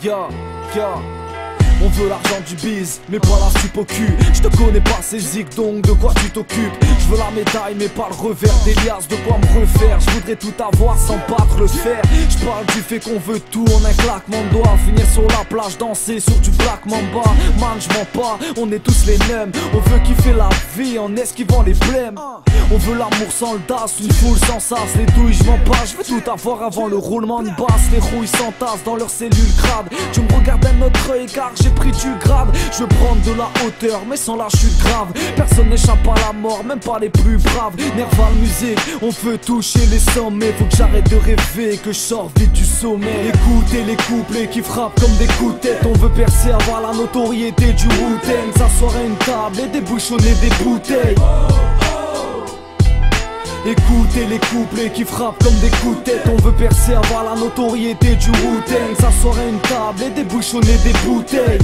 Yo, yo. On veut l'argent du bise, mais pas la soupe au cul. Je te connais pas ces zigs, donc de quoi tu t'occupes? Je veux la médaille, mais pas le revers des liasses, de quoi me refaire. Je voudrais tout avoir sans battre le fer. Je parle du fait qu'on veut tout en un claquement de doigts. Finir sur la plage, danser sur du Black Mamba. Man, je mens pas, on est tous les mêmes. On veut kiffer la vie en esquivant les blèmes. On veut l'amour sans le das, une foule sans sas. Les douilles, je mens pas, je veux tout avoir avant le roulement de basse. Les rouilles s'entassent dans leurs cellules crades. Tu me regardes d'un autre œil car j'ai pris du grade. Je veux prendre de la hauteur mais sans la chute grave. Personne n'échappe à la mort, même pas les plus braves. Nerval musique, on veut toucher les sommets. Faut que j'arrête de rêver, que je sors vite du sommet. Écoutez les couplets qui frappent comme des coups de tête. On veut percer, avoir la notoriété du Wu-Tang. S'asseoir à une table et débouchonner des bouteilles. Écoutez les couplets qui frappent comme des coups de tête. On veut percer, avoir la notoriété du Wu-Tang. S'asseoir à une table et débouchonner des bouteilles.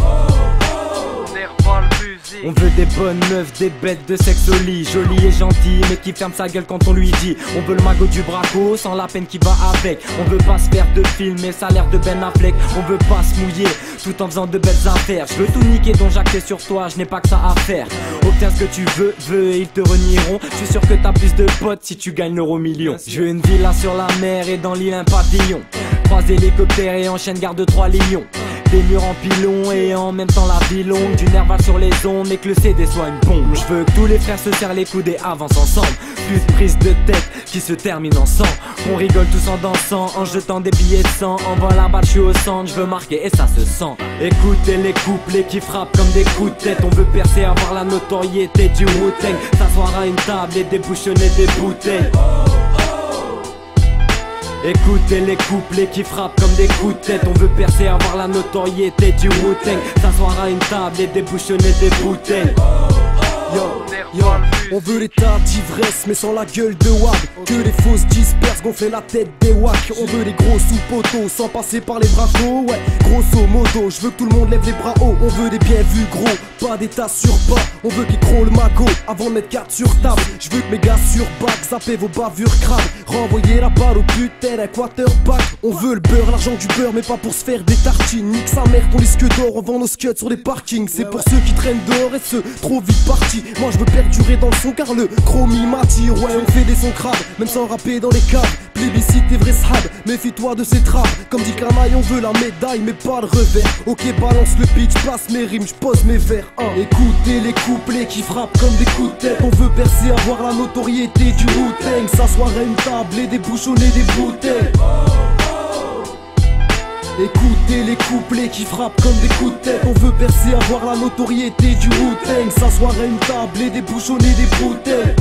On veut des bonnes meufs, des bêtes de sexe au lit. Jolie et gentille, mais qui ferme sa gueule quand on lui dit. On veut le magot du braco, sans la peine qui va avec. On veut pas se faire de film, mais ça a l'air de Ben Affleck. On veut pas se mouiller, tout en faisant de belles affaires. Je veux tout niquer, dont jacter sur toi, je n'ai pas que ça à faire. Obtiens ce que tu veux et ils te renieront. Je suis sûr que t'as plus de potes si tu gagnes l'euro million. Je veux une villa sur la mer et dans l'île un pavillon. 3 hélicoptères et enchaîne garde 3 lions. Des murs en pilon et en même temps la vie longue. Du nerval sur les ondes mais que le CD soit une bombe. Je veux que tous les frères se serrent les coudes et avancent ensemble. Plus de prise de tête qui se termine en sang. Qu'on rigole tous en dansant, en jetant des billets de sang. En volant la balle, je suis au centre, je veux marquer et ça se sent. Écoutez les couplets qui frappent comme des coups de tête. On veut percer, avoir la notoriété du Wu-Tang. S'asseoir à une table et débouchonner des bouteilles. Écoutez les couplets qui frappent comme des coups de tête. On veut percer, avoir la notoriété du Wu-Tang. S'asseoir à une table et débouchonner des bouteilles. Yo, yo. On veut l'état d'ivresse mais sans la gueule de Wab. Que les fausses dispersent, gonfler la tête des wacks. On veut les gros sous poteaux sans passer par les bracos. Ouais, grosso modo, je veux que tout le monde lève les bras hauts. On veut des bien vus gros, pas des tasses sur pas. On veut qu'ils crôlent le magot avant de mettre carte sur table. Je veux que mes gars sur bac zappez vos bavures crades. Renvoyer la balle au putain d'un quarterback. On veut le beurre, l'argent du beurre mais pas pour se faire des tartines. Nique sa mère ton disque d'or, on vend nos scuds sur des parkings. C'est pour ceux qui traînent dehors et ceux trop vite partis. Moi je veux perdurer dans le son car le chromie m'attire. Ouais on fait des sons crades, même sans rapper dans les caves. Plébiscite et vrai sahab, méfie-toi de ces trappes. Comme dit Canaille on veut la médaille mais pas le revers. Ok balance le pitch, place mes rimes, j'pose mes vers. Écoutez les couplets qui frappent comme des coups de tête. On veut percer, avoir la notoriété du Wu-Tang. S'asseoir à une table et débouchonner des bouteilles. Écoutez les couplets qui frappent comme des coups de tête. On veut percer, avoir la notoriété du Wu-Tang. S'asseoir à une table et débouchonner des bouteilles.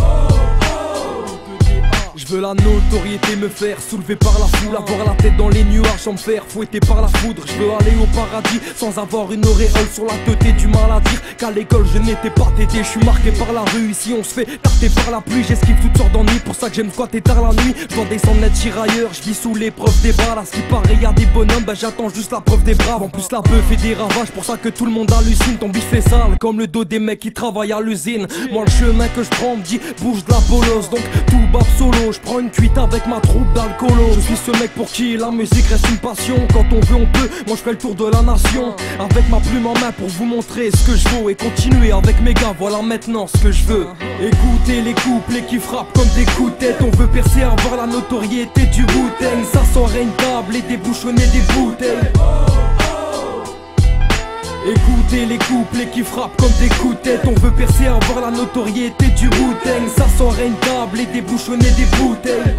Je veux la notoriété, me faire soulever par la foule. Avoir la tête dans les nuages sans me faire fouetter par la foudre. Je veux aller au paradis sans avoir une auréole sur la tête. Du mal à dire qu'à l'école je n'étais pas tété. Je suis marqué par la rue, ici on se fait tarter par la pluie. J'esquive toutes sortes d'ennuis, pour ça que j'aime squatter tard la nuit. Je dois descendre net tirailleur, je vis sous l'épreuve des balles. À ce qui paraît y'a des bonhommes, bah j'attends juste la preuve des braves. En plus la bœuf fait des ravages, pour ça que tout le monde hallucine. Ton bif est sale comme le dos des mecs qui travaillent à l'usine. Moi le chemin que je prends me dit bouge de la bolosse. Donc tout bave solo, je prends une cuite avec ma troupe d'alcoolo. Je suis ce mec pour qui la musique reste une passion. Quand on veut on peut, moi je fais le tour de la nation. Avec ma plume en main pour vous montrer ce que je vaux. Et continuer avec mes gars, voilà maintenant ce que je veux. Écoutez les couplets qui frappent comme des coups de tête. On veut percer, avoir la notoriété du Wu-Tang. S'asseoir à une table et débouchonner des bouteilles. Écoutez les couplets qui frappent comme des coups de tête. On veut percer, avoir la notoriété du Wu-Tang. Ça sent rentable et débouchonner des bouteilles.